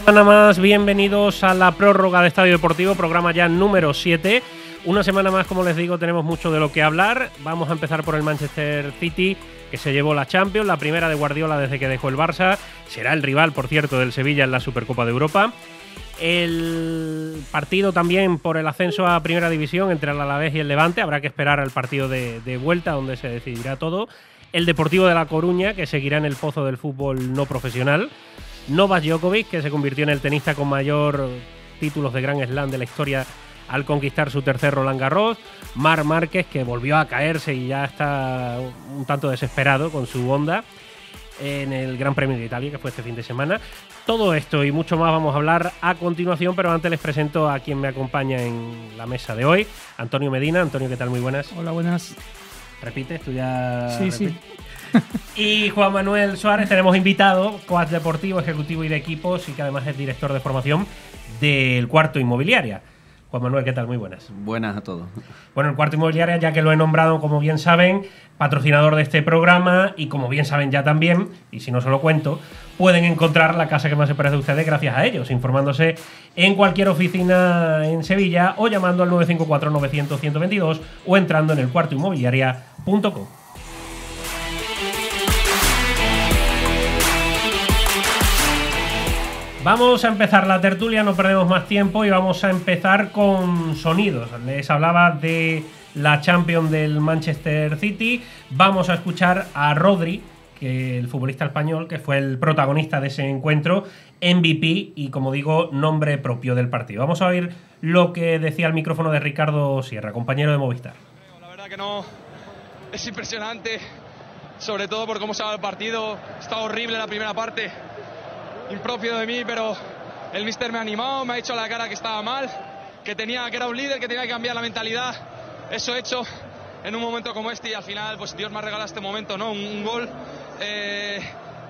Nada más, bienvenidos a la prórroga de Estadio Deportivo, programa ya número 7. Una semana más, como les digo, tenemos mucho de lo que hablar. Vamos a empezar por el Manchester City, que se llevó la Champions, la primera de Guardiola desde que dejó el Barça. Será el rival, por cierto, del Sevilla en la Supercopa de Europa. El partido también por el ascenso a Primera División entre el Alavés y el Levante. Habrá que esperar al partido de vuelta, donde se decidirá todo. El Deportivo de La Coruña, que seguirá en el pozo del fútbol no profesional. Novak Djokovic, que se convirtió en el tenista con mayor títulos de Grand Slam de la historia al conquistar su tercer Roland Garros. Marc Márquez, que volvió a caerse y ya está un tanto desesperado con su Honda en el Gran Premio de Italia, que fue este fin de semana. Todo esto y mucho más vamos a hablar a continuación, pero antes les presento a quien me acompaña en la mesa de hoy, Antonio Medina. Antonio, ¿qué tal? Muy buenas. Hola, buenas. ¿Repites? ¿Tú ya Sí, repites? sí. Y Juan Manuel Suárez, tenemos invitado, coach deportivo, ejecutivo y de equipos, y que además es director de formación del Cuarto Inmobiliaria. Juan Manuel, ¿qué tal? Muy buenas. Buenas a todos. Bueno, el Cuarto Inmobiliaria, ya que lo he nombrado, como bien saben, patrocinador de este programa, y como bien saben ya también, y si no se lo cuento, pueden encontrar la casa que más se parece a ustedes gracias a ellos, informándose en cualquier oficina en Sevilla o llamando al 954-900-122 o entrando en elcuartoinmobiliaria.com. Vamos a empezar la tertulia, no perdemos más tiempo y vamos a empezar con sonidos. Les hablaba de la Champions del Manchester City. Vamos a escuchar a Rodri, que el futbolista español, que fue el protagonista de ese encuentro, MVP y, como digo, nombre propio del partido. Vamos a oír lo que decía el micrófono de Ricardo Sierra, compañero de Movistar. La verdad que no, es impresionante, sobre todo por cómo se ha dado el partido. Está horrible la primera parte, impropio de mí, pero el míster me ha animado, me ha dicho a la cara que estaba mal, que era un líder, que tenía que cambiar la mentalidad. Eso he hecho en un momento como este y al final pues Dios me ha regalado este momento, ¿no? Un gol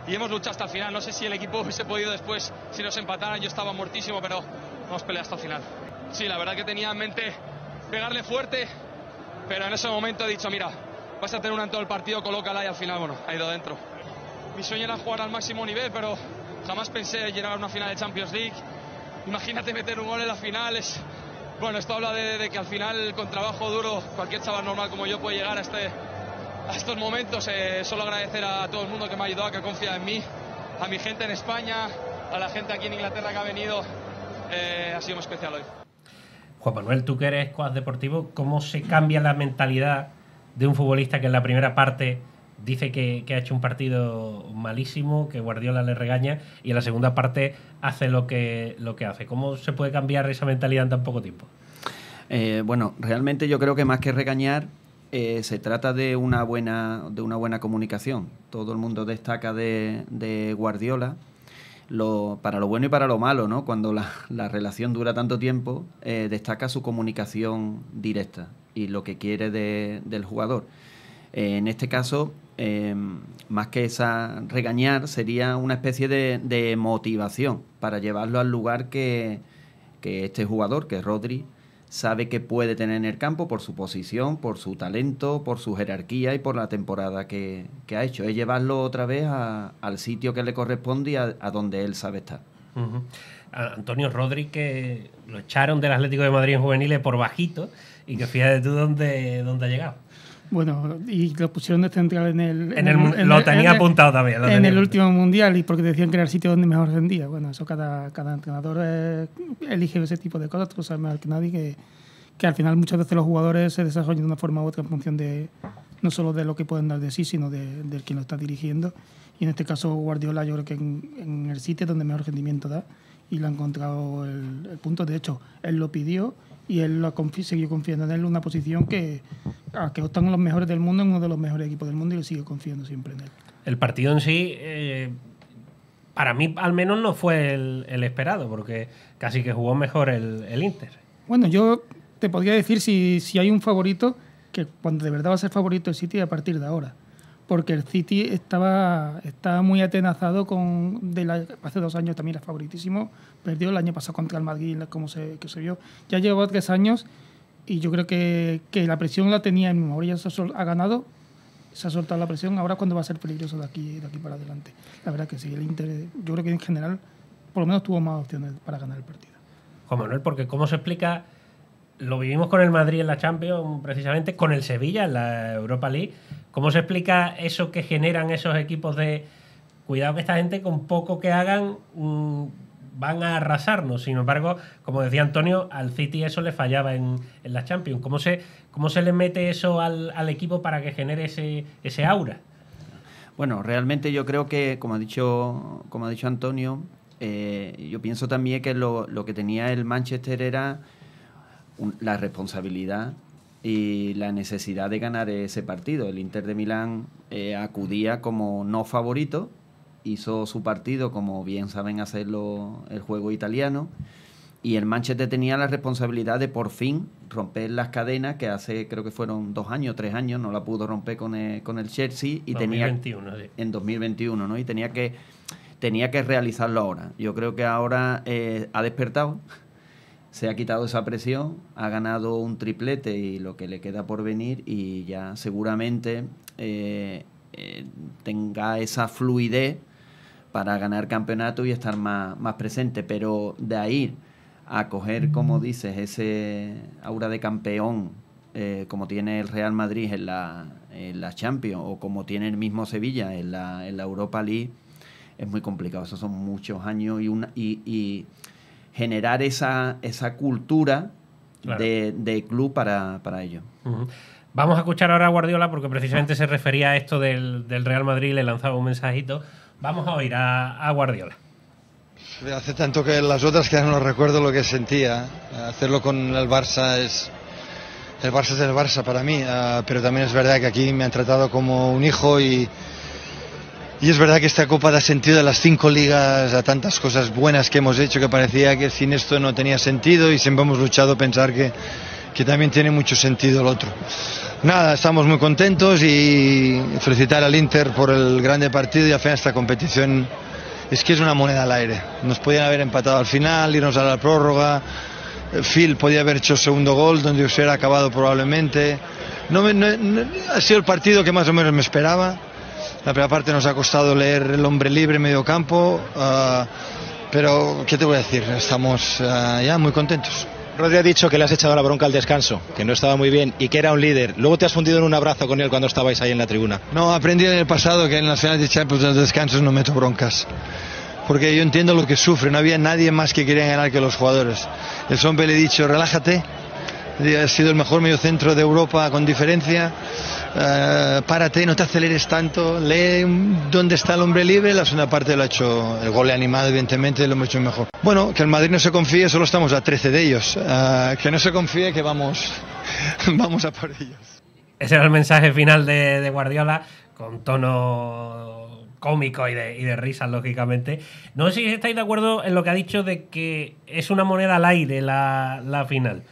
y hemos luchado hasta el final. No sé si el equipo hubiese podido después, si nos empataran. Yo estaba muertísimo, pero hemos peleado hasta el final. Sí, la verdad que tenía en mente pegarle fuerte, pero en ese momento he dicho, mira, vas a tener una en todo el partido, colócala, y al final, bueno, ha ido dentro. Mi sueño era jugar al máximo nivel, pero jamás pensé llegar a una final de Champions League. Imagínate meter un gol en la final. Bueno, esto habla de que al final, con trabajo duro, cualquier chaval normal como yo puede llegar a estos momentos. Solo agradecer a todo el mundo que me ha ayudado, que ha confiado en mí, a mi gente en España, a la gente aquí en Inglaterra que ha venido. Ha sido muy especial hoy. Juan Manuel, tú que eres coach deportivo, ¿cómo se cambia la mentalidad de un futbolista que en la primera parte dice que ha hecho un partido malísimo, que Guardiola le regaña, y en la segunda parte hace lo que hace? ¿Cómo se puede cambiar esa mentalidad en tan poco tiempo? Bueno, realmente yo creo que más que regañar, se trata de una buena comunicación. Todo el mundo destaca de Guardiola, para lo bueno y para lo malo, ¿no? Cuando la relación dura tanto tiempo, destaca su comunicación directa y lo que quiere del jugador. En este caso, más que esa regañar, sería una especie de motivación para llevarlo al lugar que este jugador, que Rodri, sabe que puede tener en el campo por su posición, por su talento, por su jerarquía y por la temporada que ha hecho. Es llevarlo otra vez al sitio que le corresponde y a donde él sabe estar. Uh-huh. Antonio, Rodri, que lo echaron del Atlético de Madrid en juveniles por bajito, y que fíjate tú dónde ha llegado. Bueno, y lo pusieron de central lo tenía apuntado también. En el último mundial, y porque decían que era el sitio donde mejor rendía. Bueno, eso cada entrenador elige ese tipo de cosas. Tú lo sabes mejor que nadie que al final muchas veces los jugadores se desarrollan de una forma u otra en función de no solo de lo que pueden dar de sí, sino de quien lo está dirigiendo. Y en este caso Guardiola, yo creo que en el sitio donde mejor rendimiento da, y lo ha encontrado el punto. De hecho, él lo pidió y él siguió confiando en él, una posición que están los mejores del mundo, en uno de los mejores equipos del mundo, y él sigue confiando siempre en él. El partido en sí, para mí al menos no fue el esperado, porque casi que jugó mejor el Inter. Bueno, yo te podría decir si hay un favorito, que cuando de verdad va a ser favorito el City a partir de ahora. Porque el City estaba muy atenazado hace 2 años también era favoritísimo, perdió el año pasado contra el Madrid, como que se vio. Ya llevó 3 años y yo creo que la presión la tenía en ahora ya ha ganado, se ha soltado la presión, ahora cuando va a ser peligroso de aquí para adelante. La verdad que sí, el Inter, yo creo que en general por lo menos tuvo más opciones para ganar el partido. Juan Manuel, porque ¿cómo se explica? Lo vivimos con el Madrid en la Champions, precisamente, con el Sevilla en la Europa League. ¿Cómo se explica eso que generan esos equipos de cuidado que esta gente con poco que hagan van a arrasarnos? Sin embargo, como decía Antonio, al City eso le fallaba en la Champions. ¿Cómo se le mete eso al equipo para que genere ese aura? Bueno, realmente yo creo que, como ha dicho Antonio, yo pienso también que lo que tenía el Manchester era la responsabilidad y la necesidad de ganar ese partido. El Inter de Milán acudía como no favorito, hizo su partido como bien saben hacerlo el juego italiano, y el Manchester tenía la responsabilidad de por fin romper las cadenas que hace, creo que fueron 2 años, 3 años, no la pudo romper con el Chelsea y 2021, tenía sí. En 2021, ¿no? Y tenía que realizarlo ahora. Yo creo que ahora ha despertado, se ha quitado esa presión, ha ganado un triplete y lo que le queda por venir, y ya seguramente tenga esa fluidez para ganar campeonato y estar más presente. Pero de ahí a coger, como dices, ese aura de campeón como tiene el Real Madrid en la Champions, o como tiene el mismo Sevilla en la Europa League, es muy complicado. Esos son muchos años y generar esa cultura, claro, de club para ello. Uh-huh. Vamos a escuchar ahora a Guardiola, porque precisamente se refería a esto del Real Madrid, le lanzaba un mensajito. Vamos a oír a Guardiola. Hace tanto que las otras que ya no recuerdo lo que sentía. Hacerlo con el Barça es el Barça para mí, pero también es verdad que aquí me han tratado como un hijo, y es verdad que esta Copa da sentido a las 5 ligas, a tantas cosas buenas que hemos hecho, que parecía que sin esto no tenía sentido, y siempre hemos luchado a pensar que también tiene mucho sentido el otro. Nada, estamos muy contentos, y felicitar al Inter por el grande partido, y al final esta competición es que es una moneda al aire. Nos podían haber empatado al final, irnos a la prórroga. Phil podía haber hecho el segundo gol, donde hubiera acabado probablemente. No, ha sido el partido que más o menos me esperaba. La primera parte nos ha costado leer el hombre libre en medio campo, pero ¿qué te voy a decir? Estamos ya muy contentos. Rodri ha dicho que le has echado la bronca al descanso, que no estaba muy bien y que era un líder. Luego te has fundido en un abrazo con él cuando estabais ahí en la tribuna. No, aprendí en el pasado que en las finales de Champions, en los descansos, no meto broncas. Porque yo entiendo lo que sufre. No había nadie más que quería ganar que los jugadores. El hombre le he dicho, relájate. Ha sido el mejor mediocentro de Europa con diferencia. Párate, no te aceleres tanto. Lee dónde está el hombre libre. La segunda parte lo ha hecho, el gol le ha animado, evidentemente, lo hemos hecho mejor. Bueno, que el Madrid no se confíe, solo estamos a 13 de ellos. Que no se confíe, que vamos a por ellos. Ese era el mensaje final de Guardiola, con tono cómico y de risas, lógicamente. No sé si estáis de acuerdo en lo que ha dicho de que es una moneda al aire la final.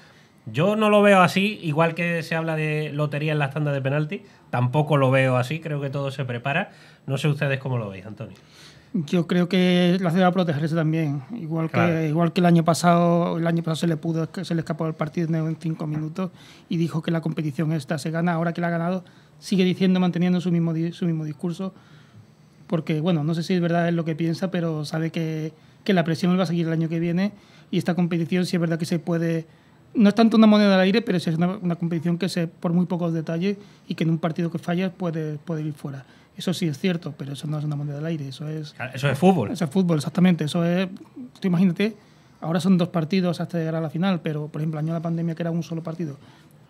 Yo no lo veo así, igual que se habla de lotería en las tandas de penalti, tampoco lo veo así, creo que todo se prepara. No sé ustedes cómo lo veis, Antonio. Yo creo que la ciudad va a protegerse también, igual que el año pasado se le escapó el partido en 5 minutos y dijo que la competición esta se gana. Ahora que la ha ganado, sigue diciendo, manteniendo su mismo discurso, porque bueno, no sé si es verdad es lo que piensa, pero sabe que la presión va a seguir el año que viene, y esta competición sí es verdad que se puede. No es tanto una moneda al aire, pero sí es una competición que por muy pocos detalles, y que en un partido que fallas puede ir fuera. Eso sí es cierto, pero eso no es una moneda al aire. Eso es fútbol. Eso es fútbol, exactamente. Eso es. Tú imagínate, ahora son 2 partidos hasta llegar a la final, pero por ejemplo, el año de la pandemia, que era un solo partido.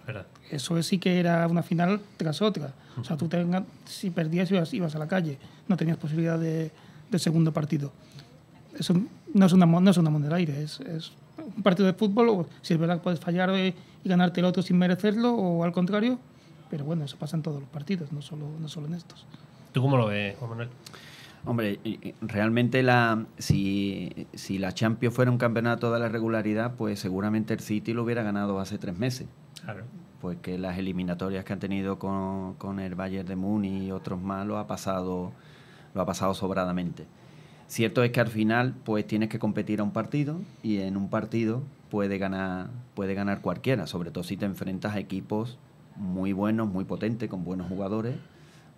¿Verdad? Eso sí que era una final tras otra. O sea, si perdías ibas a la calle. No tenías posibilidad de segundo partido. Eso no es una moneda al aire. Es un partido de fútbol, o si es verdad que puedes fallar y ganarte el otro sin merecerlo, o al contrario. Pero bueno, eso pasa en todos los partidos, no solo en estos. ¿Tú cómo lo ves, Juan Manuel? Hombre, realmente si la Champions fuera un campeonato de la regularidad, pues seguramente el City lo hubiera ganado hace 3 meses. Claro. Pues que las eliminatorias que han tenido con el Bayern de Múnich y otros más lo ha pasado sobradamente. Cierto es que al final pues tienes que competir a un partido, y en un partido puede ganar cualquiera, sobre todo si te enfrentas a equipos muy buenos, muy potentes, con buenos jugadores,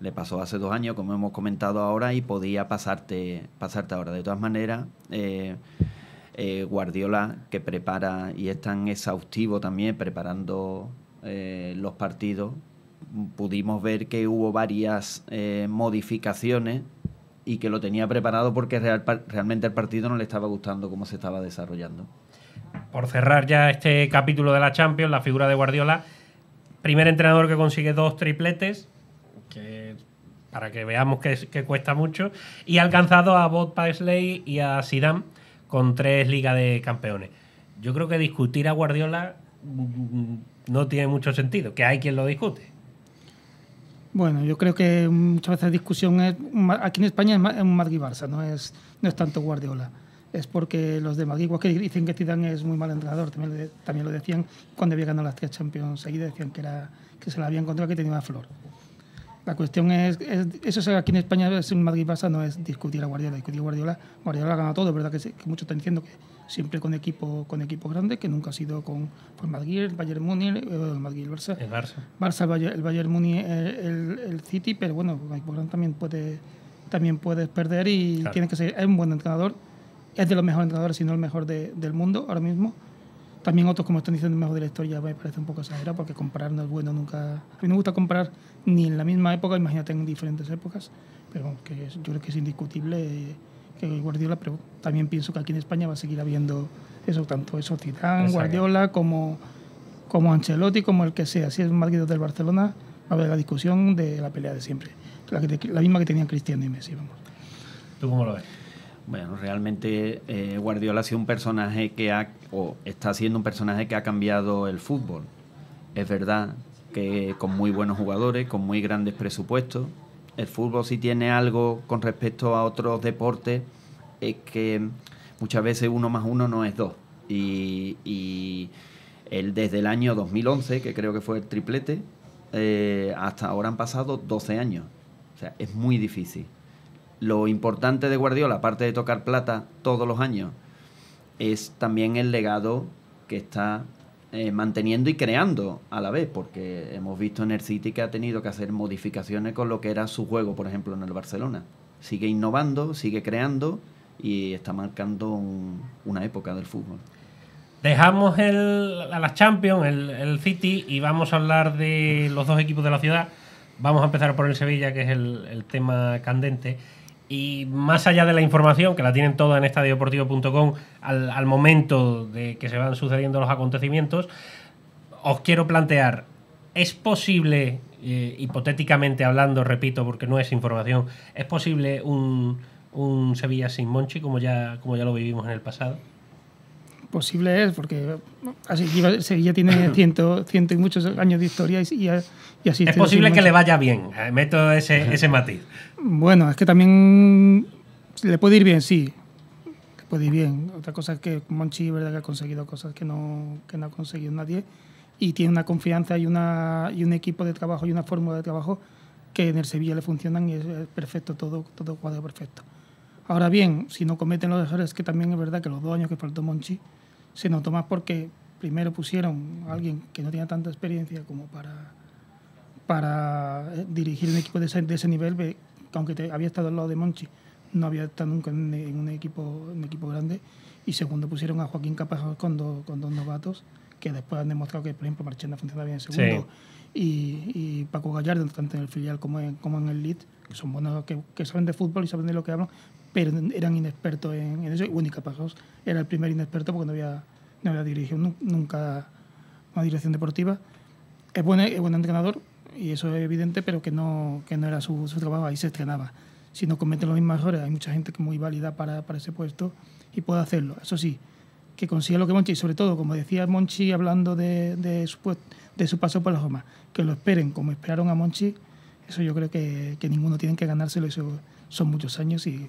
Le pasó hace 2 años, como hemos comentado ahora, y podía pasarte ahora. De todas maneras, Guardiola, que prepara y es tan exhaustivo también preparando los partidos, pudimos ver que hubo varias modificaciones y que lo tenía preparado porque realmente el partido no le estaba gustando cómo se estaba desarrollando. Por cerrar ya este capítulo de la Champions, la figura de Guardiola, primer entrenador que consigue 2 tripletes, que para que veamos que cuesta mucho, y ha alcanzado a Bob Paisley y a Zidane con 3 Ligas de Campeones. Yo creo que discutir a Guardiola no tiene mucho sentido, que hay quien lo discute. Bueno, yo creo que muchas veces la discusión es, aquí en España es un Madrid-Barça, no es tanto Guardiola. Es porque los de Madrid, igual que dicen que Zidane es muy mal entrenador, también lo decían cuando había ganado las 3 Champions seguidas, decían que se la había encontrado, que tenía una flor. La cuestión es eso aquí en España es un Madrid-Barça, no es discutir a Guardiola. Discutir a Guardiola ha ganado todo, es verdad que muchos están diciendo que siempre con equipo grande, que nunca ha sido con Madrid, el Bayern Múnich, el Madrid, el Barça. El Barça. El Bayern Múnich, el City, pero bueno, con equipo grande también puedes perder y claro. Tiene que ser, es un buen entrenador, es de los mejores entrenadores, si no el mejor del mundo ahora mismo. También otros, como están diciendo, el mejor de la historia, me parece un poco exagerado, porque comparar no es bueno nunca. A mí no me gusta comparar ni en la misma época, imagínate en diferentes épocas, pero que yo creo que es indiscutible que Guardiola, pero también pienso que aquí en España va a seguir habiendo eso, tanto eso Zidane, Guardiola, como Ancelotti, como el que sea. Si es Madrid del Barcelona, va a haber la discusión de la pelea de siempre, la misma que tenían Cristiano y Messi, vamos. ¿Tú cómo lo ves? Bueno, realmente Guardiola ha sido un personaje está siendo un personaje que ha cambiado el fútbol. Es verdad que con muy buenos jugadores, con muy grandes presupuestos. El fútbol sí tiene algo con respecto a otros deportes, es que muchas veces 1 más 1 no es 2. Y él desde el año 2011, que creo que fue el triplete, hasta ahora han pasado 12 años. O sea, es muy difícil. Lo importante de Guardiola, aparte de tocar plata todos los años, es también el legado que está manteniendo y creando a la vez, porque hemos visto en el City que ha tenido que hacer modificaciones con lo que era su juego, por ejemplo, en el Barcelona. Sigue innovando, sigue creando y está marcando una época del fútbol. Dejamos a las Champions, el City, y vamos a hablar de los 2 equipos de la ciudad. Vamos a empezar por el Sevilla, que es el tema candente. Y más allá de la información, que la tienen toda en estadiodeportivo.com al momento de que se van sucediendo los acontecimientos, os quiero plantear, ¿es posible, hipotéticamente hablando, repito, porque no es información, ¿es posible un Sevilla sin Monchi, como ya lo vivimos en el pasado? Posible es, porque así Sevilla tiene ciento y muchos años de historia y así es posible que le vaya bien, meto ese matiz. Bueno, es que también le puede ir bien, sí, le puede ir bien. Otra cosa es que Monchi, verdad, que ha conseguido cosas que no ha conseguido nadie, y tiene una confianza y un equipo de trabajo y una fórmula de trabajo que en el Sevilla le funcionan y es perfecto, todo cuadra perfecto. Ahora bien, si no cometen los errores, que también es verdad que los 2 años que faltó Monchi se notó más porque primero pusieron a alguien que no tenía tanta experiencia como para dirigir un equipo de ese nivel, que aunque había estado al lado de Monchi, no había estado nunca en un equipo grande. Y segundo, pusieron a Joaquín Capajos con dos novatos que después han demostrado que, por ejemplo, Marchena funciona bien en segundo. Sí. Y Paco Gallardo, tanto en el filial como en el Leeds, que son buenos, que saben de fútbol y saben de lo que hablan, pero eran inexpertos en eso. Y bueno, Capajos era el primer inexperto porque no había dirigido nunca una dirección deportiva. Es buen entrenador, y eso es evidente, pero que no era su trabajo, ahí se estrenaba. Si no cometen los mismos errores, hay mucha gente que es muy válida para ese puesto y puede hacerlo. Eso sí, que consiga lo que Monchi, y sobre todo, como decía Monchi hablando de su paso por la Roma, que lo esperen como esperaron a Monchi, eso yo creo que ninguno tiene que ganárselo, eso son muchos años y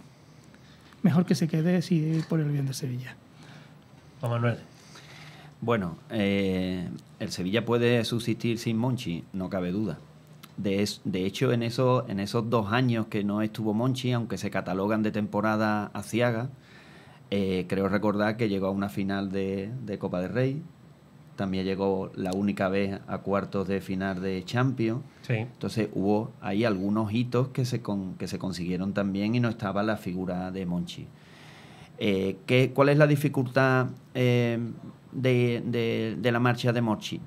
mejor que se quede por el bien de Sevilla. Juan Manuel. Bueno, el Sevilla puede subsistir sin Monchi, no cabe duda. De hecho, en esos 2 años que no estuvo Monchi, aunque se catalogan de temporada aciaga, creo recordar que llegó a una final de Copa del Rey, también llegó la única vez a cuartos de final de Champions. Sí. Entonces hubo ahí algunos hitos que se consiguieron también y no estaba la figura de Monchi. ¿Cuál es la dificultad de la marcha de Monchi?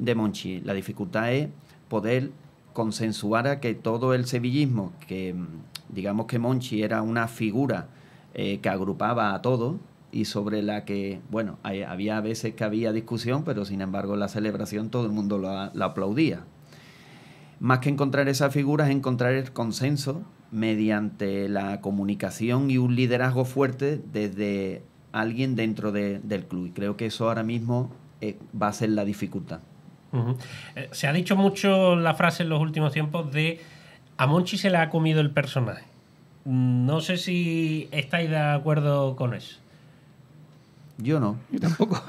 La dificultad es poder consensuar a que todo el sevillismo, que digamos que Monchi era una figura que agrupaba a todos y sobre la que, bueno, había veces que había discusión, pero sin embargo en la celebración todo el mundo la aplaudía. Más que encontrar esa figura es encontrar el consenso mediante la comunicación y un liderazgo fuerte desde alguien dentro del club. Y creo que eso ahora mismo va a ser la dificultad. Uh-huh. Se ha dicho mucho la frase en los últimos tiempos de a Monchi se le ha comido el personaje. No sé si estáis de acuerdo con eso. Yo no. Yo tampoco.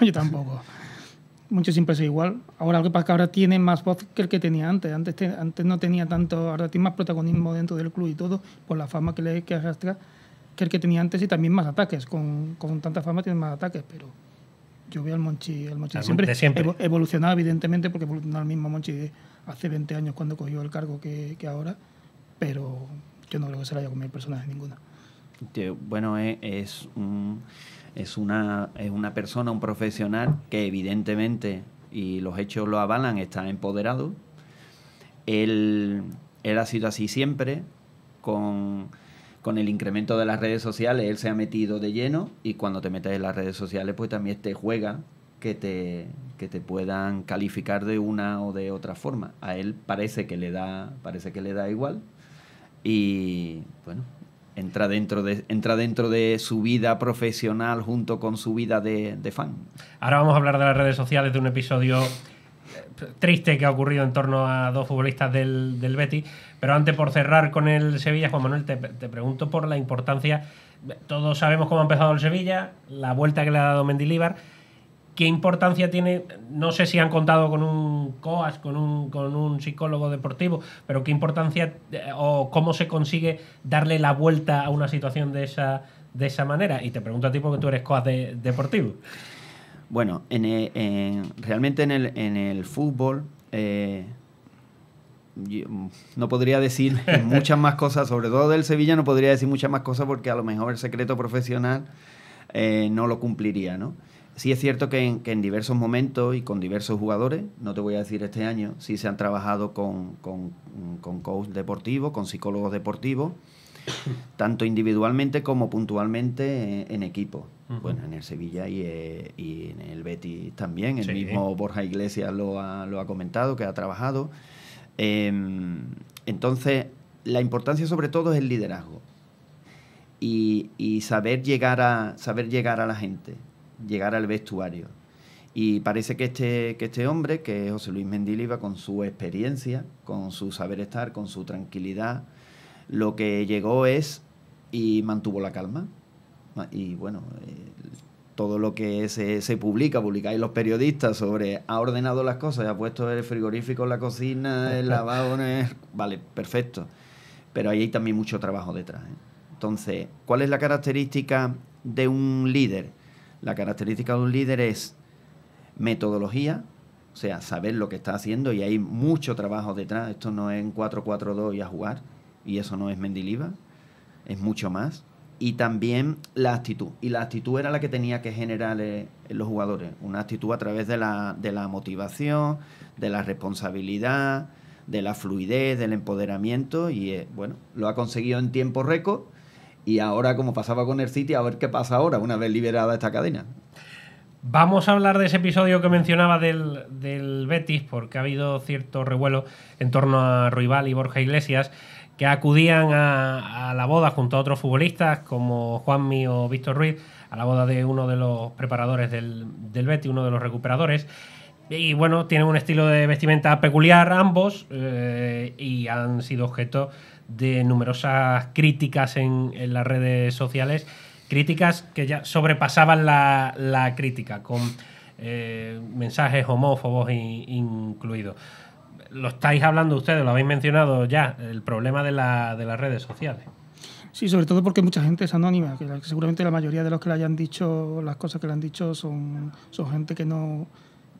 Monchi siempre es igual. Ahora lo que pasa es que ahora tiene más voz que el que tenía antes. Antes no tenía tanto, ahora tiene más protagonismo dentro del club y todo, por la fama que arrastra que el que tenía antes y también más ataques. Con tanta fama tiene más ataques, pero yo veo al Monchi siempre evolucionado, evidentemente, porque evolucionó el mismo Monchi de hace 20 años cuando cogió el cargo que ahora, pero yo no creo que se le haya comido el personaje ninguno. Bueno, es una persona, un profesional que evidentemente, y los hechos lo avalan, está empoderado. Él ha sido así siempre, con el incremento de las redes sociales, él se ha metido de lleno y cuando te metes en las redes sociales pues también te juega que te puedan calificar de una o de otra forma. A él parece que le da igual y bueno, entra dentro de su vida profesional junto con su vida de fan. Ahora vamos a hablar de las redes sociales, de un episodio triste que ha ocurrido en torno a dos futbolistas del Betis, pero antes, por cerrar con el Sevilla, Juan Manuel, te pregunto por la importancia. Todos sabemos cómo ha empezado el Sevilla, la vuelta que le ha dado Mendilibar. ¿Qué importancia tiene? No sé si han contado con un coach, con un psicólogo deportivo, pero qué importancia o cómo se consigue darle la vuelta a una situación de esa manera. Y te pregunto a ti porque tú eres coach deportivo. Bueno, realmente en el fútbol yo no podría decir muchas más cosas, sobre todo del Sevilla no podría decir muchas más cosas porque a lo mejor el secreto profesional no lo cumpliría, ¿no? Sí es cierto que en diversos momentos y con diversos jugadores, no te voy a decir este año, sí se han trabajado con coach deportivos, con psicólogos deportivos, tanto individualmente como puntualmente en equipo. Uh-huh. Bueno, en el Sevilla y en el Betis también. El mismo Borja Iglesias lo ha comentado, que ha trabajado. Entonces, la importancia sobre todo es el liderazgo y saber llegar a la gente, llegar al vestuario. Y parece que este hombre, que es José Luis Mendilibar, con su experiencia, con su saber estar, con su tranquilidad, lo que llegó es y mantuvo la calma. Y bueno, todo lo que se publicáis los periodistas sobre ha ordenado las cosas, ha puesto el frigorífico en la cocina, el lavabo, vale, perfecto. Pero ahí hay también mucho trabajo detrás, ¿eh? Entonces, ¿cuál es la característica de un líder? La característica de un líder es metodología, o sea, saber lo que está haciendo, y hay mucho trabajo detrás. Esto no es en 4-4-2 y a jugar, y eso no es Mendilibar, es mucho más. Y también la actitud. Y la actitud era la que tenía que generar en los jugadores. Una actitud a través de la motivación, de la responsabilidad, de la fluidez, del empoderamiento. Y bueno, lo ha conseguido en tiempo récord. Y ahora, como pasaba con el City, a ver qué pasa ahora, una vez liberada esta cadena. Vamos a hablar de ese episodio que mencionaba del Betis, porque ha habido cierto revuelo en torno a Ruibal y Borja Iglesias, que acudían a la boda junto a otros futbolistas como Juanmi o Víctor Ruiz, a la boda de uno de los preparadores del Betis, uno de los recuperadores. Y bueno, tienen un estilo de vestimenta peculiar ambos y han sido objeto de numerosas críticas en las redes sociales, críticas que ya sobrepasaban la crítica, con mensajes homófobos incluidos. Lo estáis hablando ustedes, lo habéis mencionado ya, el problema de las redes sociales. Sí, sobre todo porque mucha gente es anónima, que seguramente la mayoría de los que le hayan dicho las cosas que le han dicho son gente que no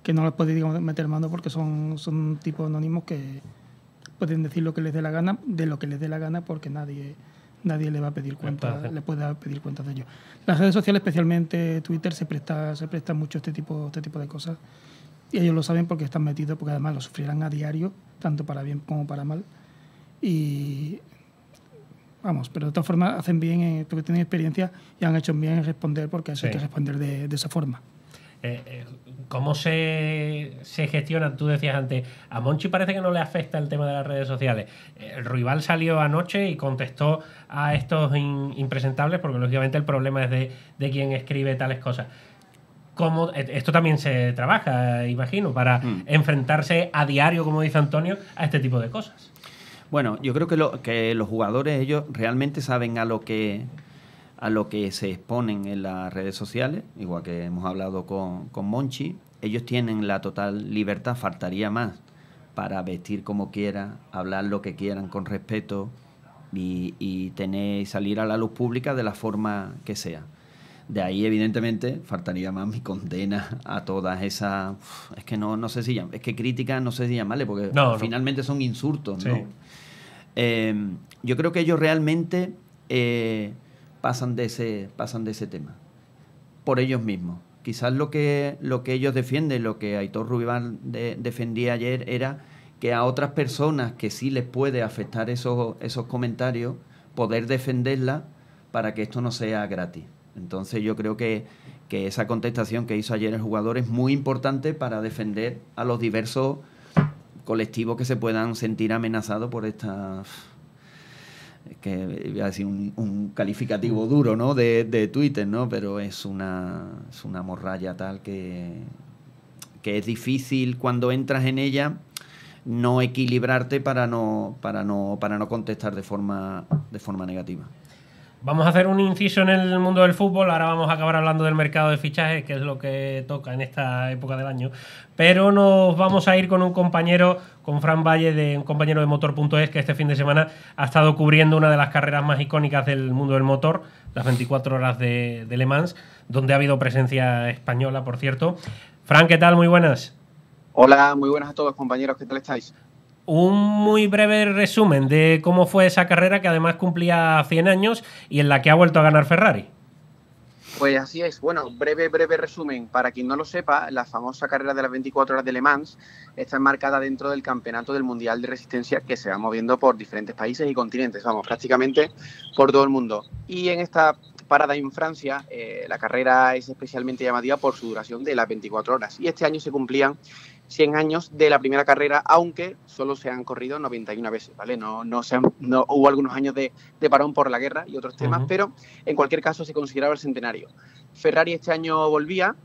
que no les puede, digamos, meter mano porque son tipos anónimos que pueden decir lo que les dé la gana, de lo que les dé la gana, porque nadie le va a pedir cuenta, le puede pedir cuentas de ellos. Las redes sociales, especialmente Twitter, se presta mucho a este tipo de cosas. Y ellos lo saben porque están metidos, porque además lo sufrirán a diario, tanto para bien como para mal. Y vamos, pero de todas formas hacen bien, porque tienen experiencia y han hecho bien en responder, porque eso hay que responder de esa forma. ¿Cómo se gestionan? Tú decías antes, a Monchi parece que no le afecta el tema de las redes sociales. El rival salió anoche y contestó a estos impresentables, porque lógicamente el problema es de quien escribe tales cosas. Esto también se trabaja, imagino, para enfrentarse a diario, como dice Antonio, a este tipo de cosas. Bueno, yo creo que los jugadores, ellos realmente saben a lo que se exponen en las redes sociales, igual que hemos hablado con Monchi. Ellos tienen la total libertad, faltaría más, para vestir como quieran, hablar lo que quieran con respeto y salir a la luz pública de la forma que sea. De ahí, evidentemente, faltaría más mi condena a todas esas... Es que no sé si llamarle, es que críticas no sé si llamarle, porque finalmente son insultos, ¿no? Sí. Yo creo que ellos realmente... pasan de ese tema por ellos mismos. Quizás lo que ellos defienden, lo que Aitor Ruibal defendía ayer, era que a otras personas que sí les puede afectar esos comentarios, poder defenderla para que esto no sea gratis. Entonces yo creo que esa contestación que hizo ayer el jugador es muy importante para defender a los diversos colectivos que se puedan sentir amenazados por esta... que voy a decir un calificativo duro, ¿no? de Twitter, ¿no? Pero es una morralla tal que es difícil cuando entras en ella no equilibrarte para no contestar de forma negativa. Vamos a hacer un inciso en el mundo del fútbol. Ahora vamos a acabar hablando del mercado de fichajes, que es lo que toca en esta época del año. Pero nos vamos a ir con un compañero, con Fran Valle, un compañero de Motor.es, que este fin de semana ha estado cubriendo una de las carreras más icónicas del mundo del motor, las 24 horas de Le Mans, donde ha habido presencia española, por cierto. Fran, ¿qué tal? Muy buenas. Hola, muy buenas a todos, compañeros. ¿Qué tal estáis? Un muy breve resumen de cómo fue esa carrera, que además cumplía 100 años y en la que ha vuelto a ganar Ferrari. Pues así es. Bueno, breve resumen. Para quien no lo sepa, la famosa carrera de las 24 horas de Le Mans está enmarcada dentro del campeonato del Mundial de Resistencia, que se va moviendo por diferentes países y continentes, vamos, prácticamente por todo el mundo. Y en esta parada en Francia, la carrera es especialmente llamativa por su duración de las 24 horas. Y este año se cumplían 100 años de la primera carrera, aunque solo se han corrido 91 veces, ¿vale? No hubo algunos años de parón por la guerra y otros temas, pero en cualquier caso se consideraba el centenario. Ferrari este año volvía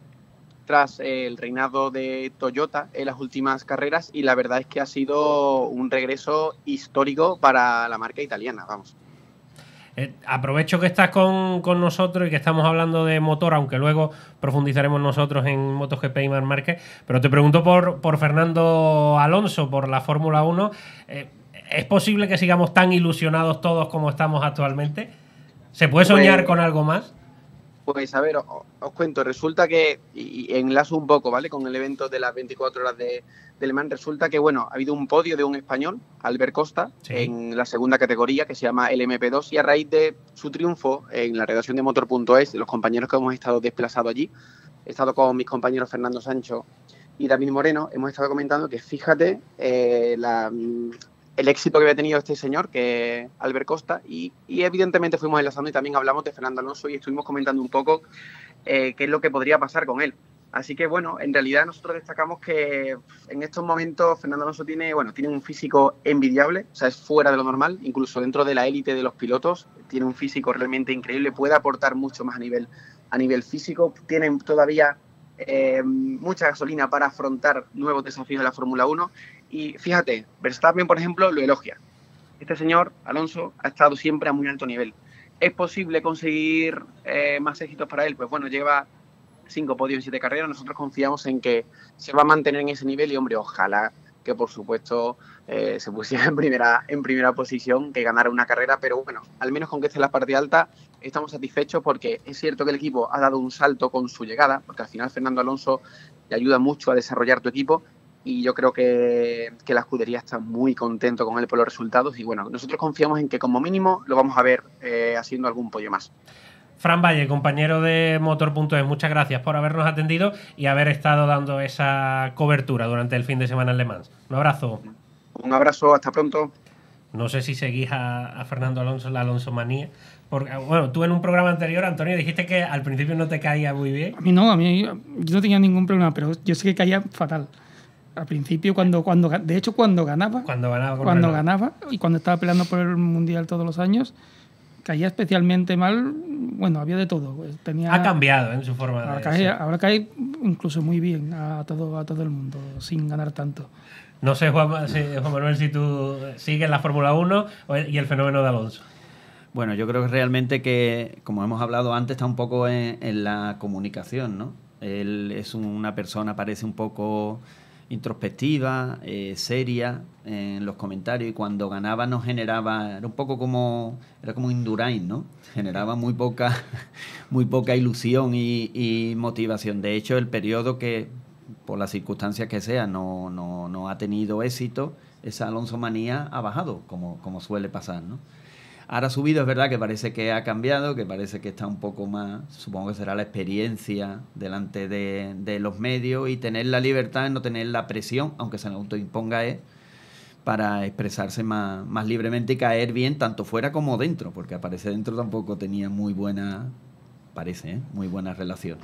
tras el reinado de Toyota en las últimas carreras y la verdad es que ha sido un regreso histórico para la marca italiana, vamos. Aprovecho que estás con nosotros y que estamos hablando de motor, aunque luego profundizaremos nosotros en MotoGP y Marc Márquez, pero te pregunto por Fernando Alonso, por la Fórmula 1. ¿Es posible que sigamos tan ilusionados todos como estamos actualmente? ¿Se puede soñar con algo más? Pues a ver, os cuento, resulta que, y enlazo un poco, ¿vale?, con el evento de las 24 horas de Le Mans, resulta que, bueno, ha habido un podio de un español, Albert Costa, sí, en la segunda categoría, que se llama LMP2, y a raíz de su triunfo en la redacción de Motor.es, de los compañeros que hemos estado desplazados allí, he estado con mis compañeros Fernando Sancho y David Moreno, hemos estado comentando que, fíjate, el éxito que había tenido este señor, que es Albert Costa, y evidentemente fuimos enlazando y también hablamos de Fernando Alonso y estuvimos comentando un poco qué es lo que podría pasar con él. Así que, bueno, en realidad nosotros destacamos que en estos momentos Fernando Alonso tiene un físico envidiable, o sea, es fuera de lo normal, incluso dentro de la élite de los pilotos, tiene un físico realmente increíble, puede aportar mucho más a nivel físico, tienen todavía mucha gasolina para afrontar nuevos desafíos de la Fórmula 1. Y fíjate, Verstappen, por ejemplo, lo elogia. Este señor, Alonso, ha estado siempre a muy alto nivel. ¿Es posible conseguir más éxitos para él? Pues bueno, lleva 5 podios en 7 carreras. Nosotros confiamos en que se va a mantener en ese nivel y, hombre, ojalá que por supuesto se pusiera en primera posición, que ganara una carrera, pero bueno, al menos con que esté en la parte alta estamos satisfechos, porque es cierto que el equipo ha dado un salto con su llegada, porque al final Fernando Alonso te ayuda mucho a desarrollar tu equipo, y yo creo que la escudería está muy contento con él por los resultados, y bueno, nosotros confiamos en que como mínimo lo vamos a ver haciendo algún podio más. Fran Valle, compañero de Motor.es, muchas gracias por habernos atendido y haber estado dando esa cobertura durante el fin de semana en Le Mans. Un abrazo. Un abrazo, hasta pronto. No sé si seguís a Fernando Alonso, la Alonso manía. Porque, bueno, tú en un programa anterior, Antonio, dijiste que al principio no te caía muy bien. A mí no, yo no tenía ningún problema, pero yo sé que caía fatal. Al principio, cuando ganaba, y cuando estaba peleando por el Mundial todos los años, caía especialmente mal. Bueno, había de todo. Ha cambiado en su forma de ser. Ahora cae incluso muy bien a todo el mundo, sin ganar tanto. No sé, Juan Manuel, si tú sigues la Fórmula 1 y el fenómeno de Alonso. Bueno, yo creo que realmente que, como hemos hablado antes, está un poco en la comunicación, ¿no? Él es una persona, parece un poco introspectiva, seria en los comentarios, y cuando ganaba nos generaba, era como Indurain, ¿no? Generaba muy poca ilusión y motivación. De hecho, el periodo que, por las circunstancias que sea, no ha tenido éxito, esa Alonso manía ha bajado, como suele pasar, ¿no? Ahora ha subido, es verdad que parece que ha cambiado, que parece que está un poco más, supongo que será la experiencia delante de los medios y tener la libertad, no tener la presión, aunque se le autoimponga, para expresarse más libremente y caer bien tanto fuera como dentro, porque aparece dentro tampoco tenía muy buena relación.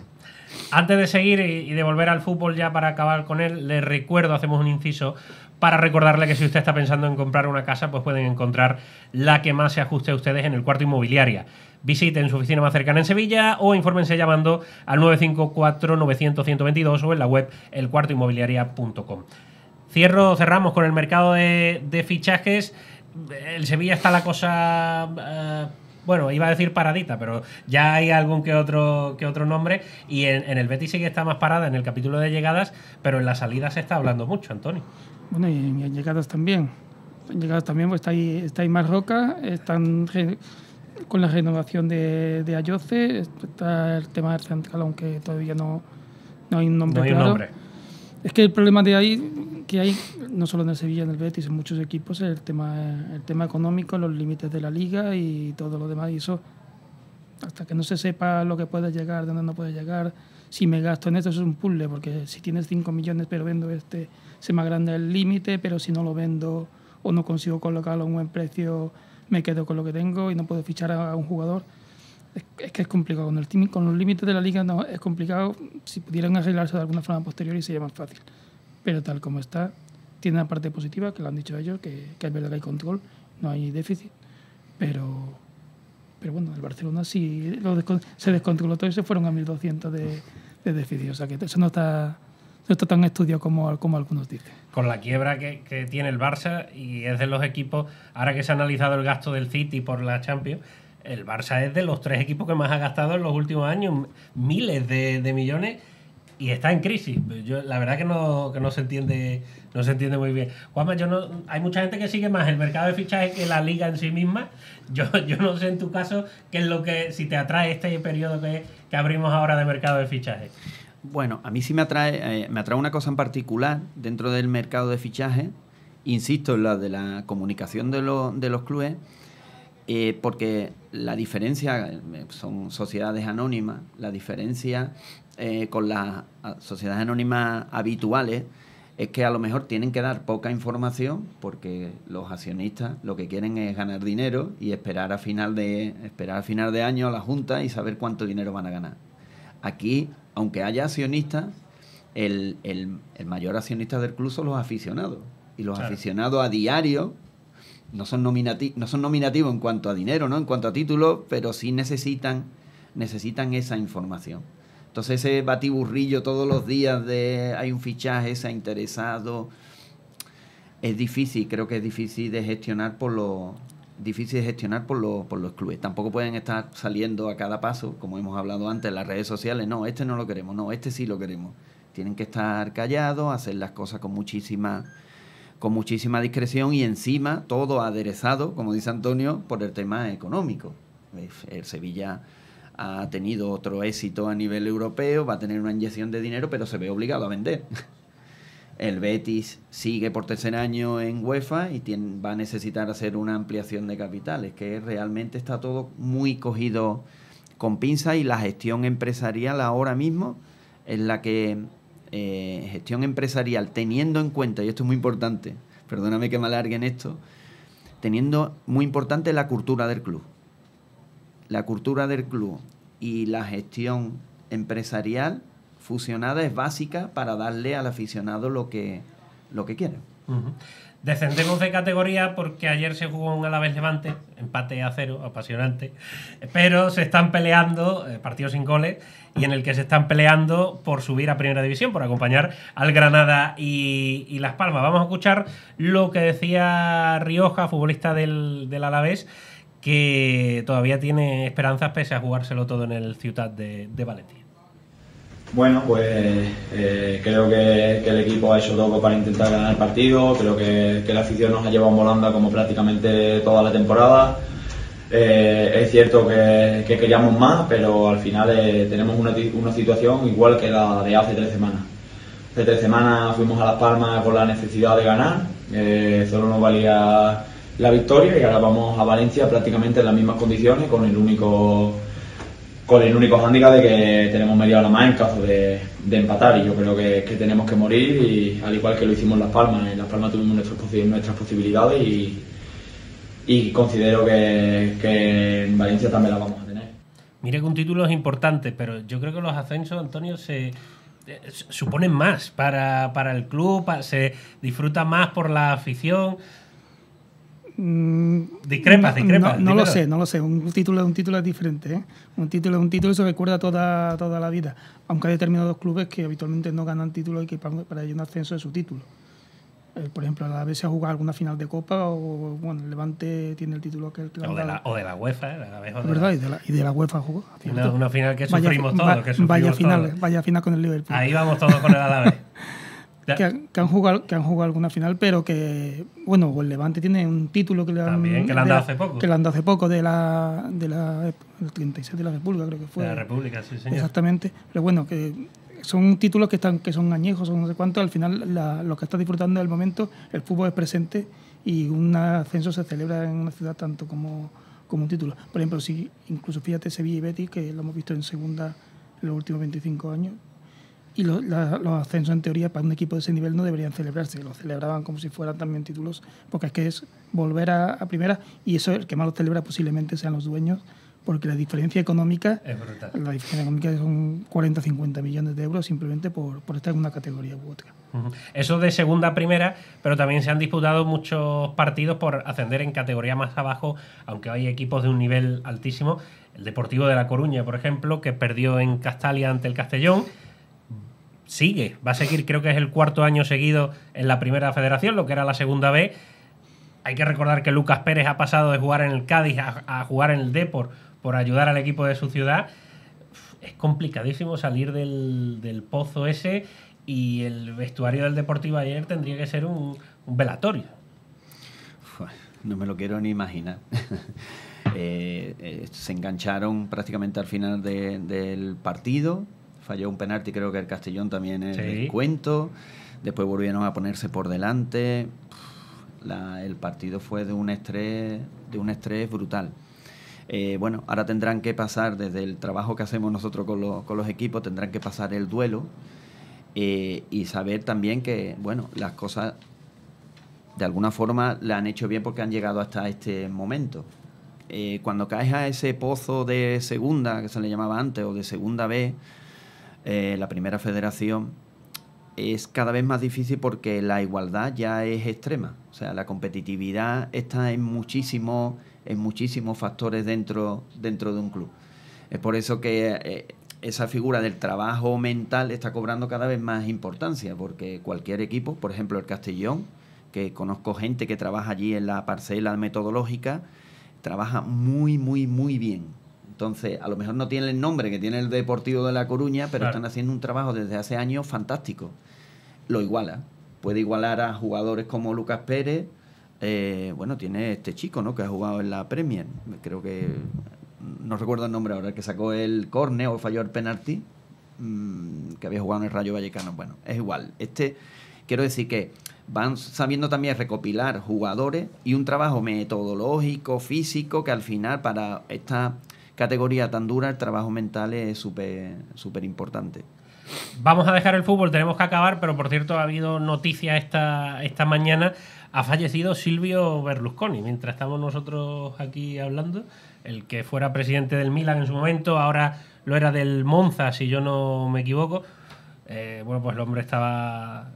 Antes de seguir y de volver al fútbol ya para acabar con él, les recuerdo, hacemos un inciso para recordarle que si usted está pensando en comprar una casa, pues pueden encontrar la que más se ajuste a ustedes en El Cuarto Inmobiliaria. Visiten su oficina más cercana en Sevilla o infórmense llamando al 954-900-122 o en la web elcuartoinmobiliaria.com. Cerramos con el mercado de fichajes. El Sevilla está la cosa... bueno, iba a decir paradita, pero ya hay algún que otro nombre, y en el Betis sí que está más parada en el capítulo de llegadas, pero en las salidas se está hablando mucho, Antonio. Bueno, y en llegadas también. En llegadas también pues está ahí Marroca, están con la renovación de Ayoce, está el tema del central, aunque todavía no hay un nombre claro. Es que el problema de ahí, que hay, no solo en el Sevilla, en el Betis, en muchos equipos, es el tema económico, los límites de la liga y todo lo demás. Y eso, hasta que no se sepa lo que puede llegar, de dónde no puede llegar, si me gasto en esto, eso es un puzzle, porque si tienes 5 millones pero vendo se me agranda el límite, pero si no lo vendo o no consigo colocarlo a un buen precio, me quedo con lo que tengo y no puedo fichar a un jugador. Es que es complicado. Con los límites de la liga no es complicado. Si pudieran arreglarse de alguna forma posterior sería más fácil. Pero tal como está, tiene una parte positiva, que lo han dicho ellos, que es verdad que hay control, no hay déficit. Pero bueno, el Barcelona sí se descontroló todo y se fueron a 1.200 de déficit. O sea que eso no está tan estudiado como algunos dicen. Con la quiebra que tiene el Barça, y es de los equipos, ahora que se ha analizado el gasto del City por la Champions, el Barça es de los 3 equipos que más ha gastado en los últimos años, miles de millones, y está en crisis. La verdad que no se entiende muy bien. Juanma, hay mucha gente que sigue más el mercado de fichajes que la liga en sí misma. Yo no sé en tu caso qué es lo que, si te atrae este periodo que abrimos ahora de mercado de fichajes. Bueno, a mí sí me atrae una cosa en particular dentro del mercado de fichajes, insisto en la de la comunicación de los clubes, porque la diferencia, son sociedades anónimas, la diferencia con las sociedades anónimas habituales es que a lo mejor tienen que dar poca información, porque los accionistas lo que quieren es ganar dinero y esperar a final de año a la junta y saber cuánto dinero van a ganar. Aquí, aunque haya accionistas, el mayor accionista del club son los aficionados, y los aficionados a diario no son nominativos en cuanto a dinero, ¿no? En cuanto a títulos, pero sí necesitan esa información. Entonces ese batiburrillo todos los días de hay un fichaje, se ha interesado, es difícil, creo que es difícil de gestionar por los clubes. Tampoco pueden estar saliendo a cada paso, como hemos hablado antes, en las redes sociales, no, este no lo queremos, no, este sí lo queremos. Tienen que estar callados, hacer las cosas con muchísima con muchísima discreción y encima todo aderezado, como dice Antonio, por el tema económico. El Sevilla ha tenido otro éxito a nivel europeo, va a tener una inyección de dinero, pero se ve obligado a vender. El Betis sigue por tercer año en UEFA y va a necesitar hacer una ampliación de capital. Es que realmente está todo muy cogido con pinzas y la gestión empresarial ahora mismo es la que... gestión empresarial, teniendo en cuenta, y esto es muy importante, perdóname que me alargue en esto, teniendo muy importante la cultura del club. La cultura del club y la gestión empresarial fusionada es básica para darle al aficionado lo que quiere. Descendemos de categoría porque ayer se jugó un Alavés Levante, empate a 0, apasionante, pero se están peleando, partidos sin goles, y en el que se están peleando por subir a Primera División, por acompañar al Granada y Las Palmas. Vamos a escuchar lo que decía Rioja, futbolista del Alavés, que todavía tiene esperanzas pese a jugárselo todo en el Ciutat de Valencia. Bueno, pues creo que el equipo ha hecho todo para intentar ganar el partido. Creo que la afición nos ha llevado en volanda como prácticamente toda la temporada. Es cierto que queríamos más, pero al final tenemos una situación igual que la de hace 3 semanas. Hace 3 semanas fuimos a Las Palmas con la necesidad de ganar, solo nos valía la victoria, y ahora vamos a Valencia prácticamente en las mismas condiciones, con el único hándicap de que tenemos media hora más en caso de empatar, y yo creo que tenemos que morir, y al igual que lo hicimos en Las Palmas. En Las Palmas tuvimos nuestras posibilidades y considero que en Valencia también las vamos a tener. Mire que un título es importante, pero yo creo que los ascensos, Antonio, se suponen más para el club, se disfruta más por la afición. Discrepas. No lo sé. Un título es diferente, ¿eh? Un título es un título y se recuerda toda la vida. Aunque hay determinados clubes que habitualmente no ganan títulos y que para ellos un ascenso es su título. Por ejemplo, a veces ha jugado alguna final de Copa, o bueno, el Levante tiene el título que o de la UEFA, ¿verdad? Y de la UEFA jugó. Una final que sufrimos todos. Vaya final con el Liverpool. Ahí vamos todos con el Alavés. que han jugado alguna final, pero que, bueno, el Levante tiene un título que le han dado hace poco. Que le han dado hace poco, de la 36 de la República, creo que fue. De la República, sí, señor. Exactamente. Pero bueno, que son títulos que son añejos, son no sé cuánto. Al final, lo que está disfrutando del momento, el fútbol es presente, y un ascenso se celebra en una ciudad tanto como un título. Por ejemplo, incluso fíjate, Sevilla y Betis, que lo hemos visto en segunda en los últimos 25 años, y los ascensos, en teoría, para un equipo de ese nivel no deberían celebrarse. Lo celebraban como si fueran también títulos, porque es que es volver a primera, y eso el que más lo celebra posiblemente sean los dueños, porque la diferencia económica es brutal. La diferencia económica son 40-50 millones de euros simplemente por estar en una categoría u otra. Eso de segunda a primera, pero también se han disputado muchos partidos por ascender en categoría más abajo, aunque hay equipos de un nivel altísimo. El Deportivo de La Coruña, por ejemplo, que perdió en Castalia ante el Castellón, va a seguir, creo que es el 4º año seguido en la Primera Federación, lo que era la Segunda B. Hay que recordar que Lucas Pérez ha pasado de jugar en el Cádiz a jugar en el Depor por ayudar al equipo de su ciudad. Es complicadísimo salir del pozo ese, y el vestuario del Deportivo ayer tendría que ser un velatorio. No me lo quiero ni imaginar. Se engancharon prácticamente al final del partido. Falló un penalti, creo que el Castellón también en el descuento. Después volvieron a ponerse por delante. El partido fue de un estrés brutal. Bueno, ahora tendrán que pasar, desde el trabajo que hacemos nosotros con los equipos, tendrán que pasar el duelo, y saber también que, bueno, las cosas de alguna forma la han hecho bien porque han llegado hasta este momento. Cuando caes a ese pozo de segunda, que se le llamaba antes, o de segunda B, la Primera Federación, es cada vez más difícil porque la igualdad ya es extrema. O sea, la competitividad está en muchísimos factores dentro de un club. Es por eso que esa figura del trabajo mental está cobrando cada vez más importancia, porque cualquier equipo, por ejemplo el Castellón, que conozco gente que trabaja allí en la parcela metodológica, trabaja muy, muy, muy bien. Entonces, a lo mejor no tiene el nombre que tiene el Deportivo de La Coruña, pero claro, están haciendo un trabajo desde hace años fantástico. Lo iguala. puede igualar a jugadores como Lucas Pérez. Bueno, tiene este chico, ¿no?, que ha jugado en la Premier, creo que no recuerdo el nombre ahora, el que sacó el córner o falló el penalti, que había jugado en el Rayo Vallecano. Bueno, es igual. Quiero decir que van sabiendo también recopilar jugadores y un trabajo metodológico, físico, que al final para esta categoría tan dura el trabajo mental es súper importante. Vamos a dejar el fútbol, tenemos que acabar, pero por cierto ha habido noticia esta mañana. Ha fallecido Silvio Berlusconi, mientras estamos nosotros aquí hablando, el que fuera presidente del Milan en su momento, ahora lo era del Monza, si yo no me equivoco. Bueno, pues el hombre estaba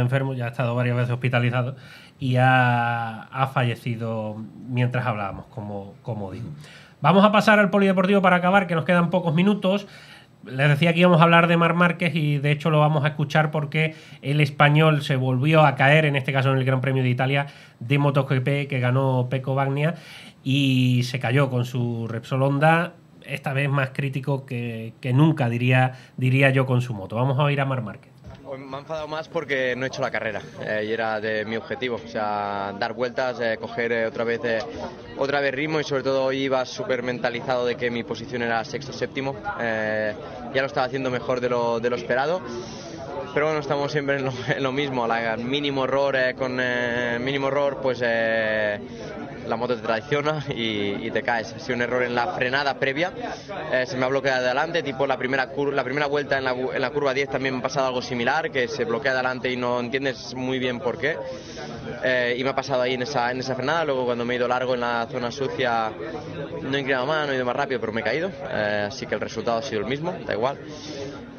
enfermo, ya ha estado varias veces hospitalizado y ha fallecido mientras hablábamos, como digo. Vamos a pasar al polideportivo para acabar, que nos quedan pocos minutos. Les decía que íbamos a hablar de Marc Márquez y de hecho lo vamos a escuchar porque el español se volvió a caer, en este caso en el Gran Premio de Italia de MotoGP que ganó Pecco Bagnaia, y se cayó con su Repsol Honda, esta vez más crítico que nunca, diría yo, con su moto. Vamos a oír a Marc Márquez. Me ha enfadado más porque no he hecho la carrera y era de mi objetivo, o sea, dar vueltas, coger otra vez ritmo, y sobre todo hoy iba súper mentalizado de que mi posición era sexto, séptimo, ya lo estaba haciendo mejor de lo esperado. Pero bueno, estamos siempre en lo mismo, el mínimo error, pues la moto te traiciona y te caes. Ha sido un error en la frenada previa, se me ha bloqueado de adelante, tipo la primera vuelta en la curva 10 también me ha pasado algo similar, que se bloquea de adelante y no entiendes muy bien por qué. Y me ha pasado ahí en esa frenada. Luego cuando me he ido largo en la zona sucia no he inclinado más, no he ido más rápido, pero me he caído, así que el resultado ha sido el mismo, da igual.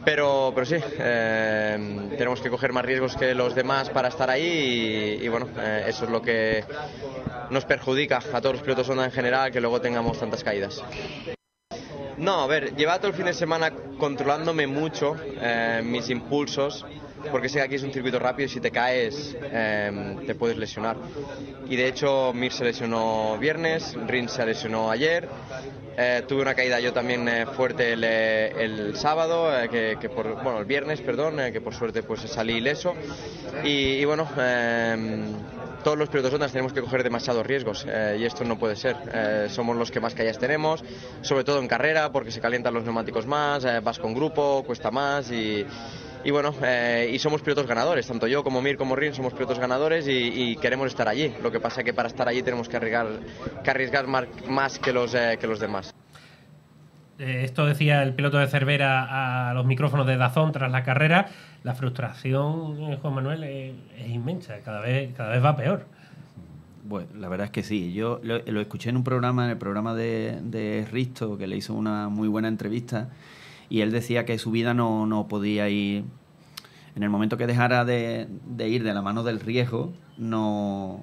Pero sí, tenemos que coger más riesgos que los demás para estar ahí y bueno, eso es lo que nos perjudica a todos los pilotos Honda en general, que luego tengamos tantas caídas. No, a ver, llevaba todo el fin de semana controlándome mucho mis impulsos, porque sé que aquí es un circuito rápido y si te caes te puedes lesionar. Y de hecho Mir se lesionó viernes, Rins se lesionó ayer, tuve una caída yo también fuerte el sábado, el viernes, perdón, que por suerte pues salí ileso. Y bueno, todos los pilotos Honda tenemos que coger demasiados riesgos y esto no puede ser. Somos los que más caídas tenemos, sobre todo en carrera, porque se calientan los neumáticos más, vas con grupo, cuesta más y bueno, y somos pilotos ganadores, tanto yo como Mir como Rins somos pilotos ganadores y queremos estar allí. Lo que pasa es que para estar allí tenemos que arriesgar más que los demás. Esto decía el piloto de Cervera a los micrófonos de DAZN tras la carrera. La frustración, Juan Manuel, es inmensa, cada vez va peor. Bueno, la verdad es que sí. Yo lo escuché en el programa de Risto, que le hizo una muy buena entrevista, y él decía que su vida no podía ir, en el momento que dejara de ir de la mano del riesgo, no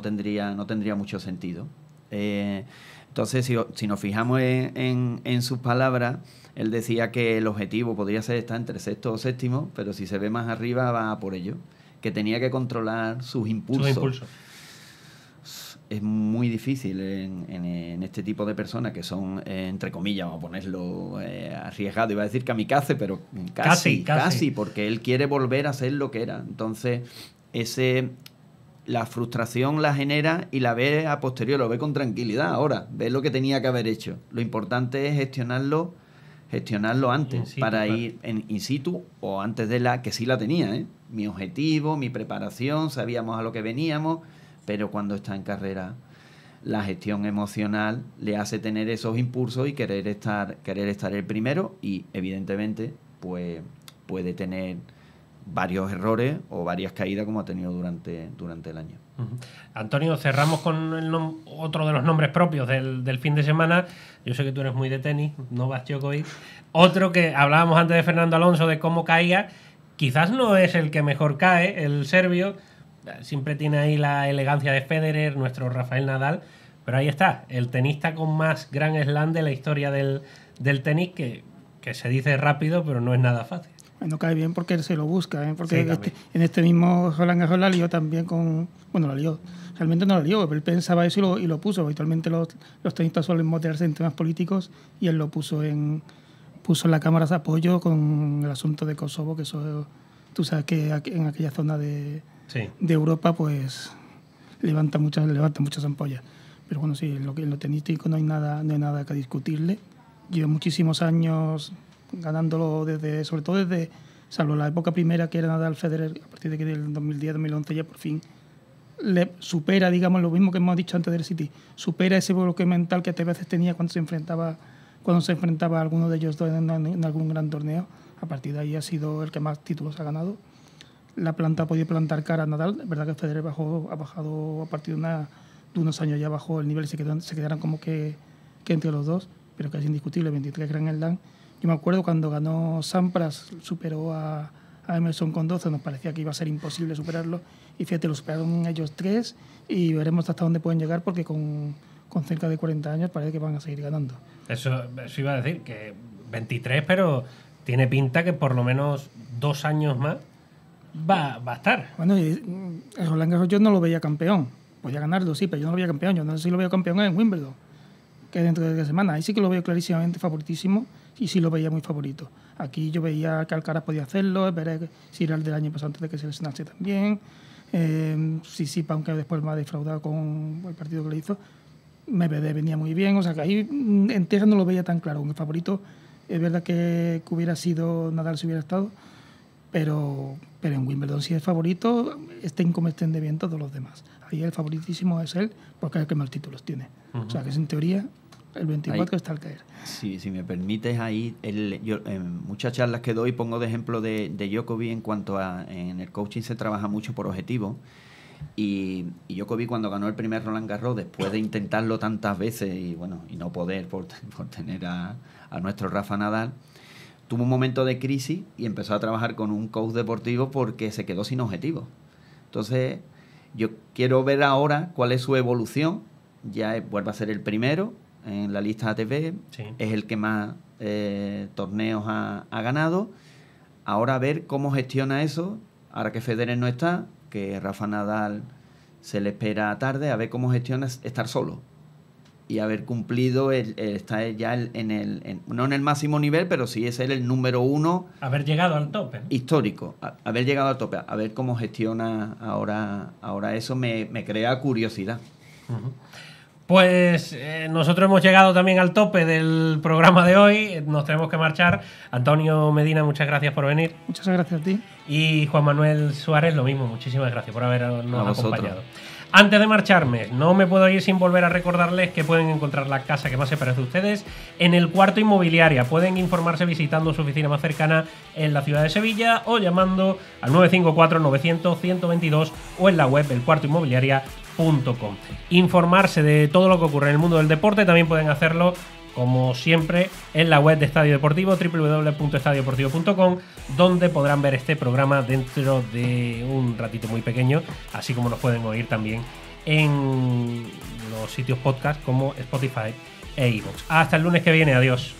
tendría mucho sentido. Entonces, si nos fijamos en sus palabras, él decía que el objetivo podría ser estar entre sexto o séptimo, pero si se ve más arriba va por ello, que tenía que controlar sus impulsos. Es muy difícil en este tipo de personas que son, entre comillas, vamos a ponerlo arriesgado. Iba a decir kamikaze, pero casi, porque él quiere volver a ser lo que era. Entonces, la frustración la genera y la ve a posteriori, lo ve con tranquilidad. Ahora, ve lo que tenía que haber hecho. Lo importante es gestionarlo antes, para ir in situ o antes de que sí la tenía, mi objetivo, mi preparación, sabíamos a lo que veníamos, pero cuando está en carrera la gestión emocional le hace tener esos impulsos y querer estar el primero, y evidentemente pues puede tener varios errores o varias caídas como ha tenido durante el año. Antonio, cerramos con otro de los nombres propios del fin de semana. Yo sé que tú eres muy de tenis, Novak Djokovic. Otro que hablábamos antes de Fernando Alonso, de cómo caía, quizás no es el que mejor cae, el serbio. Siempre tiene ahí la elegancia de Federer, nuestro Rafael Nadal, pero ahí está, el tenista con más Grand Slam de la historia del tenis, que se dice rápido, pero no es nada fácil. No cae bien porque él se lo busca, porque sí, en este mismo Roland Garros la lió también la lió. Realmente no la lió, pero él pensaba eso y lo puso. Habitualmente los tenistas suelen motearse en temas políticos y él lo puso en la cámara de apoyo con el asunto de Kosovo, que eso tú sabes que en aquella zona de Sí. Europa pues levanta muchas ampollas. Pero bueno, sí, en lo tenístico no hay nada que discutirle. Lleva muchísimos años ganándolo sobre todo desde, salvo la época primera que era Nadal Federer, a partir de que del 2010-2011 ya por fin le supera, digamos, lo mismo que hemos dicho antes del City, supera ese bloqueo mental que a veces tenía cuando se enfrentaba a alguno de ellos dos en algún gran torneo. A partir de ahí ha sido el que más títulos ha ganado. La planta ha podido plantar cara a Nadal. Es verdad que Federer ha bajado a partir de unos años, ya bajó el nivel y se quedaron como que entre los dos, pero que es indiscutible, 23 Grand Slam. Yo me acuerdo cuando ganó Sampras, superó a Emerson con 12, nos parecía que iba a ser imposible superarlo, y fíjate, lo superaron ellos tres, y veremos hasta dónde pueden llegar, porque con cerca de 40 años parece que van a seguir ganando. Eso iba a decir, que 23, pero tiene pinta que por lo menos 2 años más va a estar. Bueno, y el Roland Garros yo no lo veía campeón. Podía ganarlo, sí, pero yo no lo veía campeón. Yo no sé si lo veo campeón en Wimbledon, que dentro de 3 semanas. Ahí sí que lo veo clarísimamente favoritísimo, y sí lo veía muy favorito. Aquí yo veía que Alcaraz podía hacerlo, veré si era el del año pasado antes de que se lesionase también. Sí, aunque después me ha defraudado con el partido que le hizo. Medvedev venía muy bien, o sea que ahí en tierra no lo veía tan claro. El favorito es verdad que hubiera sido Nadal si hubiera estado, pero en Wimbledon si es favorito, estén como estén de bien todos los demás. Ahí el favoritísimo es él, porque es el que más títulos tiene. O sea que es en teoría el 24 ahí está al caer. Sí, si me permites, ahí yo en muchas charlas que doy pongo de ejemplo de Djokovic en cuanto a en el coaching se trabaja mucho por objetivos. Y Djokovic cuando ganó el primer Roland Garros, después de intentarlo tantas veces y no poder por tener a nuestro Rafa Nadal, tuvo un momento de crisis y empezó a trabajar con un coach deportivo porque se quedó sin objetivos. Entonces yo quiero ver ahora cuál es su evolución. Ya vuelve a ser el primero en la lista ATP, sí. Es el que más torneos ha ganado. Ahora a ver cómo gestiona eso, ahora que Federer no está, que Rafa Nadal se le espera tarde, a ver cómo gestiona estar solo y haber cumplido estar ya no en el máximo nivel, pero sí es el número 1, haber llegado al tope, ¿no? Histórico, haber llegado al tope, a ver cómo gestiona ahora eso me crea curiosidad. Uh-huh. Pues nosotros hemos llegado también al tope del programa de hoy. Nos tenemos que marchar. Antonio Medina, muchas gracias por venir. Muchas gracias a ti. Y Juan Manuel Suárez, lo mismo. Muchísimas gracias por habernos acompañado. Antes de marcharme, no me puedo ir sin volver a recordarles que pueden encontrar la casa que más se parece a ustedes en el Cuarto Inmobiliaria. Pueden informarse visitando su oficina más cercana en la ciudad de Sevilla o llamando al 954-900-122 o en la web elcuartoinmobiliaria.com. Informarse de todo lo que ocurre en el mundo del deporte también pueden hacerlo, como siempre, en la web de Estadio Deportivo, www.estadiodeportivo.com, donde podrán ver este programa dentro de un ratito muy pequeño, así como nos pueden oír también en los sitios podcast como Spotify e iVoox. Hasta el lunes que viene, adiós.